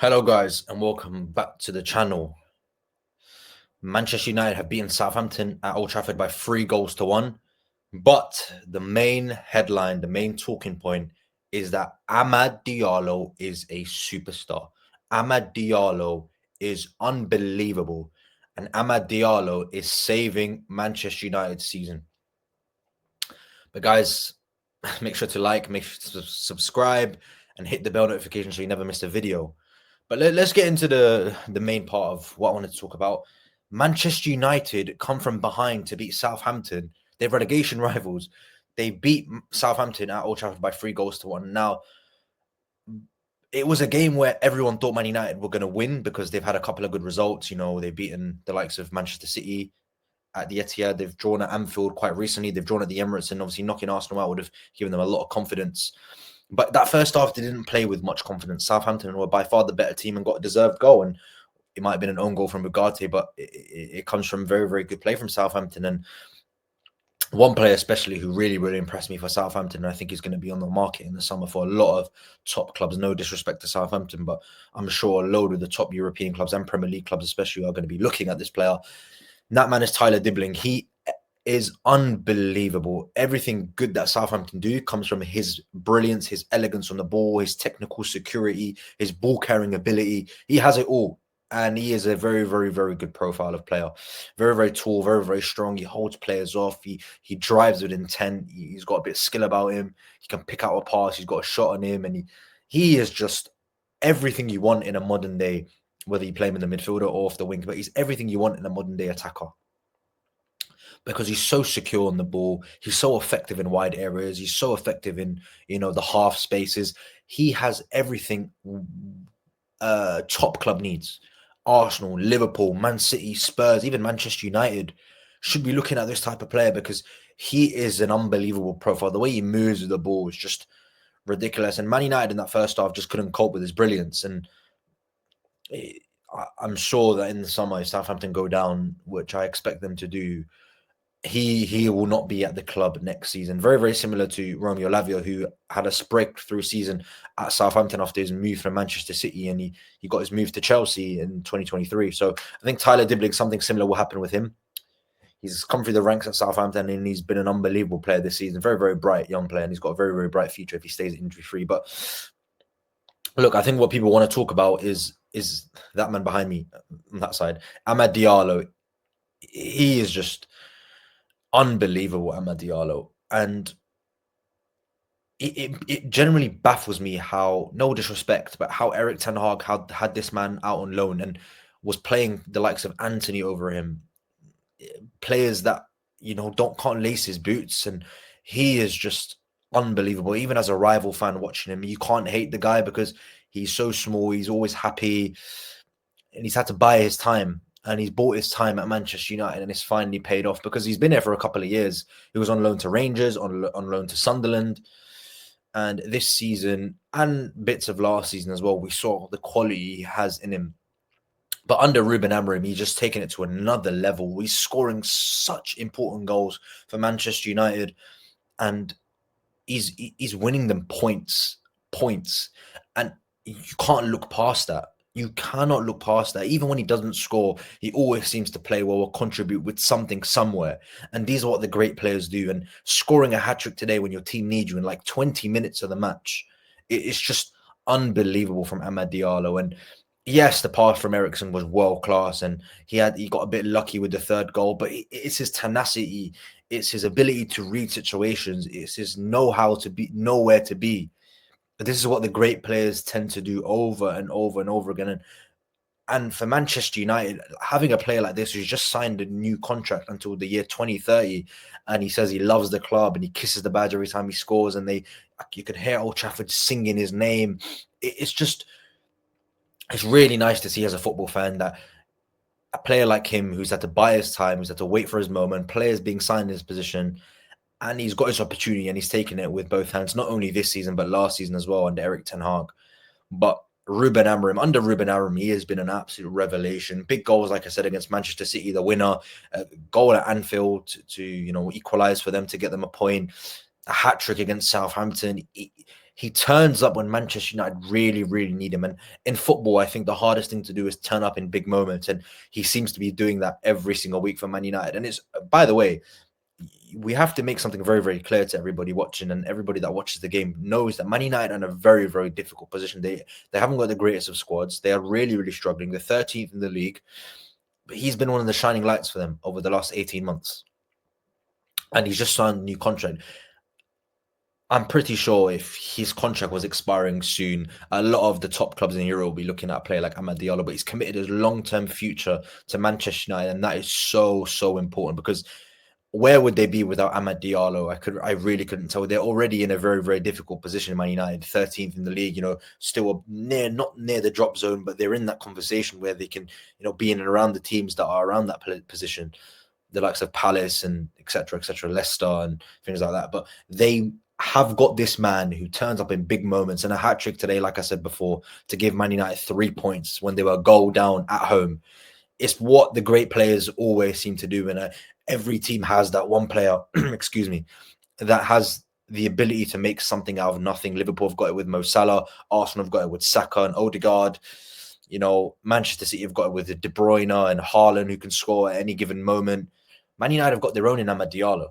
Hello, guys, and welcome back to the channel. Manchester United have beaten Southampton at Old Trafford by 3 goals to 1. But the main headline, the main talking point is that Amad Diallo is a superstar. Amad Diallo is unbelievable. And Amad Diallo is saving Manchester United's season. But guys, make sure to like, make sure to subscribe, and hit the bell notification so you never miss a video. But let's get into the main part of what I wanted to talk about. Manchester United come from behind to beat Southampton. They're relegation rivals. They beat Southampton at Old Trafford by 3 goals to 1. Now, it was a game where everyone thought Man United were going to win because they've had a couple of good results. You know, they've beaten the likes of Manchester City at the Etihad. They've drawn at Anfield quite recently. They've drawn at the Emirates, and obviously knocking Arsenal out would have given them a lot of confidence. But that first half, they didn't play with much confidence. Southampton were by far the better team and got a deserved goal. And it might have been an own goal from Ugarte, but it comes from very, very good play from Southampton. And one player especially who really, really impressed me for Southampton, and I think he's going to be on the market in the summer for a lot of top clubs. No disrespect to Southampton, but I'm sure a load of the top European clubs and Premier League clubs especially are going to be looking at this player. And that man is Tyler Dibling. He is unbelievable. Everything good that Southampton do comes from his brilliance, his elegance on the ball, his technical security, his ball carrying ability. He has it all. And he is a very, very, very good profile of player. Very, very tall, very, very strong. He holds players off. He drives with intent. He's got a bit of skill about him. He can pick out a pass. He's got a shot on him. And he is just everything you want in a modern day, whether you play him in the midfielder or off the wing. But he's everything you want in a modern day attacker, because he's so secure on the ball. He's so effective in wide areas. He's so effective in, the half spaces. He has everything top club needs. Arsenal, Liverpool, Man City, Spurs, even Manchester United should be looking at this type of player because he is an unbelievable profile. The way he moves with the ball is just ridiculous. And Man United in that first half just couldn't cope with his brilliance. And I'm sure that in the summer, if Southampton go down, which I expect them to do, he will not be at the club next season. Very, very similar to Romeo Lavia, who had a breakthrough season at Southampton after his move from Manchester City, and he got his move to Chelsea in 2023. So I think Tyler Dibling, something similar will happen with him. He's come through the ranks at Southampton, and he's been an unbelievable player this season. Very, very bright young player, and he's got a very, very bright future if he stays injury-free. But look, I think what people want to talk about is that man behind me on that side, Amad Diallo. He is just unbelievable, Amad Diallo. And it generally baffles me how, no disrespect, but how Erik ten Hag had this man out on loan and was playing the likes of Anthony over him, players that can't lace his boots, and he is just unbelievable. Even as a rival fan watching him, you can't hate the guy because he's so small, he's always happy, and he's had to buy his time. And he's bought his time at Manchester United, and it's finally paid off because he's been there for a couple of years. He was on loan to Rangers, on loan to Sunderland. And this season, and bits of last season as well, we saw the quality he has in him. But under Ruben Amorim, he's just taken it to another level. He's scoring such important goals for Manchester United, and he's winning them points. And you can't look past that. You cannot look past that. Even when he doesn't score, he always seems to play well or contribute with something somewhere. And these are what the great players do. And scoring a hat-trick today when your team needs you in like 20 minutes of the match, it's just unbelievable from Amad Diallo. And yes, the pass from Eriksen was world-class, and he got a bit lucky with the third goal, but it's his tenacity, it's his ability to read situations, it's his know-how to be nowhere to be. But this is what the great players tend to do over and over and over again. And for Manchester United, having a player like this who's just signed a new contract until the year 2030, and he says he loves the club and he kisses the badge every time he scores, and you can hear Old Trafford singing his name. It's really nice to see as a football fan that a player like him, who's had to buy his time, who's had to wait for his moment, players being signed in his position, and he's got his opportunity and he's taken it with both hands, not only this season, but last season as well under Erik ten Hag. But under Ruben Amorim, he has been an absolute revelation. Big goals, like I said, against Manchester City, the winner, goal at Anfield to equalise for them, to get them a point, a hat-trick against Southampton. He turns up when Manchester United really, really need him. And in football, I think the hardest thing to do is turn up in big moments. And he seems to be doing that every single week for Man United. And it's, by the way, we have to make something very, very clear to everybody watching, and everybody that watches the game knows that Man United are in a very, very difficult position. They haven't got the greatest of squads. They are really, really struggling. They're 13th in the league. But he's been one of the shining lights for them over the last 18 months. And he's just signed a new contract. I'm pretty sure if his contract was expiring soon, a lot of the top clubs in Europe will be looking at a player like Amad Diallo, but he's committed his long-term future to Manchester United, and that is so, so important, because where would they be without Amad Diallo? I really couldn't tell. They're already in a very, very difficult position, Man United, 13th in the league, still not near the drop zone, but they're in that conversation where they can, be in and around the teams that are around that position, the likes of Palace and etc., Leicester and things like that. But they have got this man who turns up in big moments, and a hat-trick today, like I said before, to give Man United 3 points when they were a goal down at home. It's what the great players always seem to do, and every team has that one player, excuse me, that has the ability to make something out of nothing. Liverpool have got it with Mo Salah, Arsenal have got it with Saka and Odegaard. Manchester City have got it with De Bruyne and Haaland, who can score at any given moment. Man United have got their own in Amad Diallo.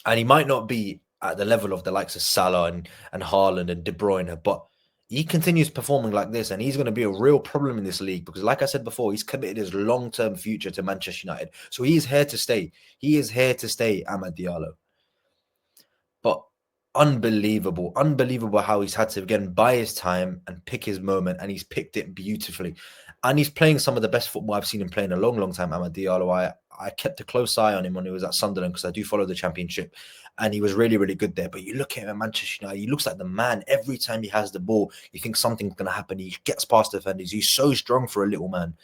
And he might not be at the level of the likes of Salah and Haaland and De Bruyne, but he continues performing like this, and he's going to be a real problem in this league because, like I said before, he's committed his long-term future to Manchester United. So he is here to stay. He is here to stay, Amad Diallo. But unbelievable how he's had to, again, buy his time and pick his moment, and he's picked it beautifully. And he's playing some of the best football I've seen him play in a long, long time, Amad Diallo. I kept a close eye on him when he was at Sunderland because I do follow the Championship, and he was really, really good there. But you look at him at Manchester United, he looks like the man. Every time he has the ball, you think something's going to happen. He gets past defenders. He's so strong for a little man.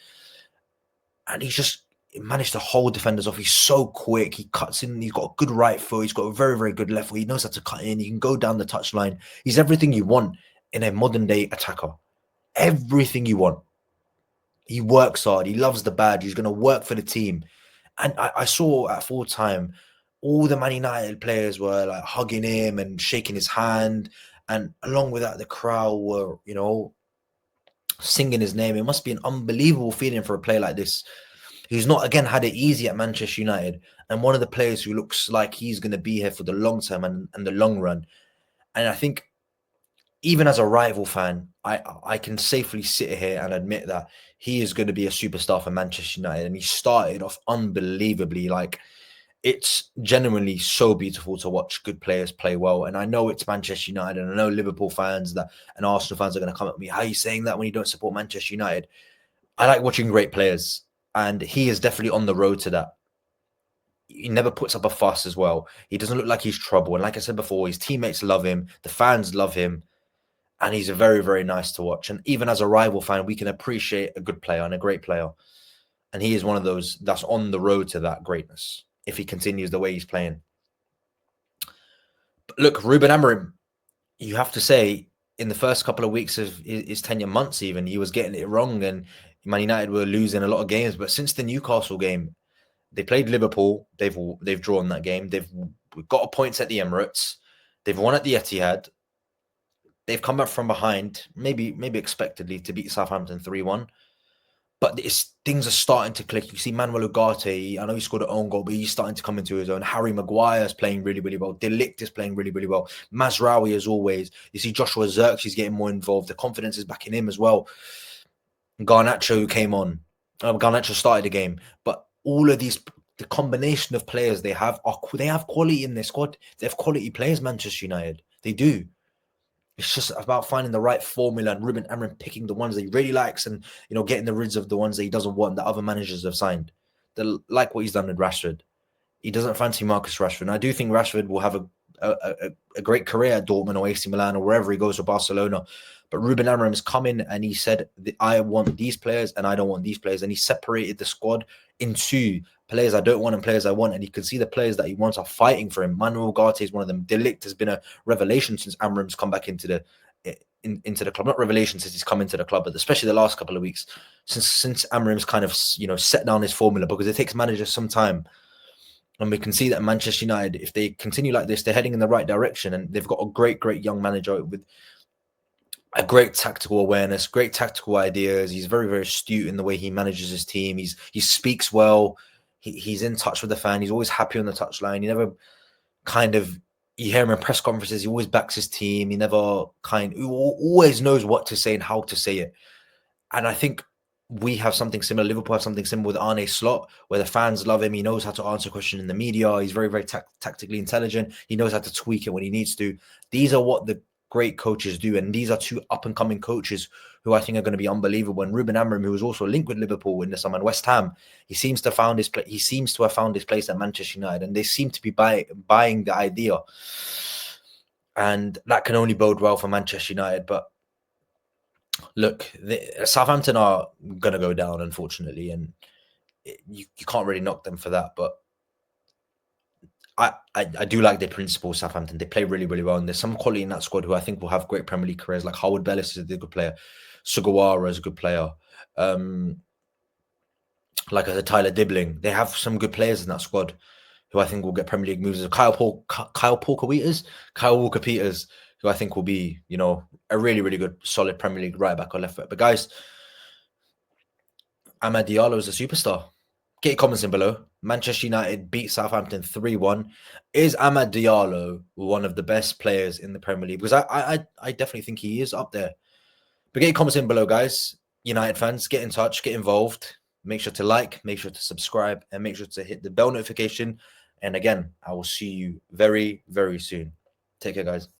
And he's just managed to hold defenders off. He's so quick. He cuts in. He's got a good right foot. He's got a very, very good left foot. He knows how to cut in. He can go down the touchline. He's everything you want in a modern-day attacker. Everything you want. He works hard. He loves the badge. He's going to work for the team. And I saw at full time, all the Man United players were like hugging him and shaking his hand. And along with that, the crowd were, singing his name. It must be an unbelievable feeling for a player like this, who's not, again, had it easy at Manchester United. And one of the players who looks like he's going to be here for the long term and the long run. And I think even as a rival fan, I can safely sit here and admit that he is going to be a superstar for Manchester United. And he started off unbelievably. Like, it's genuinely so beautiful to watch good players play well. And I know it's Manchester United, and I know Liverpool fans and Arsenal fans are going to come at me. How are you saying that when you don't support Manchester United? I like watching great players, and he is definitely on the road to that. He never puts up a fuss as well. He doesn't look like he's trouble. And like I said before, his teammates love him. The fans love him. And he's a very, very nice to watch. And even as a rival fan, we can appreciate a good player and a great player. And he is one of those that's on the road to that greatness if he continues the way he's playing. But look, Ruben Amorim, you have to say, in the first couple of weeks of his tenure, months even, he was getting it wrong, and Man United were losing a lot of games. But since the Newcastle game, they played Liverpool. They've drawn that game. They've got points at the Emirates. They've won at the Etihad. They've come back from behind, maybe expectedly, to beat Southampton 3-1. But things are starting to click. You see Manuel Ugarte, I know he scored an own goal, but he's starting to come into his own. Harry Maguire is playing really, really well. De Ligt is playing really, really well. Mazraoui, as always. You see Joshua Zirkzee getting more involved. The confidence is back in him as well. Garnacho, who came on. Garnacho started the game. But all of these, the combination of players they have quality in their squad. They have quality players, Manchester United. They do. It's just about finding the right formula, and Ruben Amorim picking the ones that he really likes, and getting rid of the ones that he doesn't want that other managers have signed. Like what he's done with Rashford. He doesn't fancy Marcus Rashford. And I do think Rashford will have a great career at Dortmund or AC Milan or wherever he goes, to Barcelona. But Ruben Amorim has come in and he said, I want these players and I don't want these players. And he separated the squad into players I don't want and players I want. And you can see the players that he wants are fighting for him. Manuel Ugarte is one of them. De Ligt has been a revelation since Amorim's come back into the club. Not revelation since he's come into the club, but especially the last couple of weeks. Since Amorim's kind of, set down his formula, because it takes managers some time. And we can see that Manchester United, if they continue like this, they're heading in the right direction. And they've got a great, great young manager with a great tactical awareness, great tactical ideas. He's very, very astute in the way he manages his team. He speaks well. He's in touch with the fan. He's always happy on the touchline. He never kind of, you hear him in press conferences. He always backs his team. He always knows what to say and how to say it. And I think we have something similar. Liverpool have something similar with Arne Slot, where the fans love him. He knows how to answer questions in the media. He's very, very tactically intelligent. He knows how to tweak it when he needs to. These are what the great coaches do. And these are two up-and-coming coaches who I think are going to be unbelievable. And Ruben Amorim, who was also linked with Liverpool in the summer, and West Ham, he seems to have found his place at Manchester United. And they seem to be buying the idea. And that can only bode well for Manchester United. But look, Southampton are going to go down, unfortunately, and you can't really knock them for that. But I do like their principles, Southampton. They play really, really well. And there's some quality in that squad who I think will have great Premier League careers, like Howard Bellis is a good player. Sugawara is a good player. Like I said, Tyler Dibling. They have some good players in that squad who I think will get Premier League moves. Kyle Walker-Peters, who I think will be, a really, really good, solid Premier League right back or left foot. But guys, Amad Diallo is a superstar. Get your comments in below. Manchester United beat Southampton 3-1. Is Amad Diallo one of the best players in the Premier League? Because I definitely think he is up there. But get your comments in below, guys. United fans, get in touch, get involved. Make sure to like, make sure to subscribe, and make sure to hit the bell notification. And again, I will see you very, very soon. Take care, guys.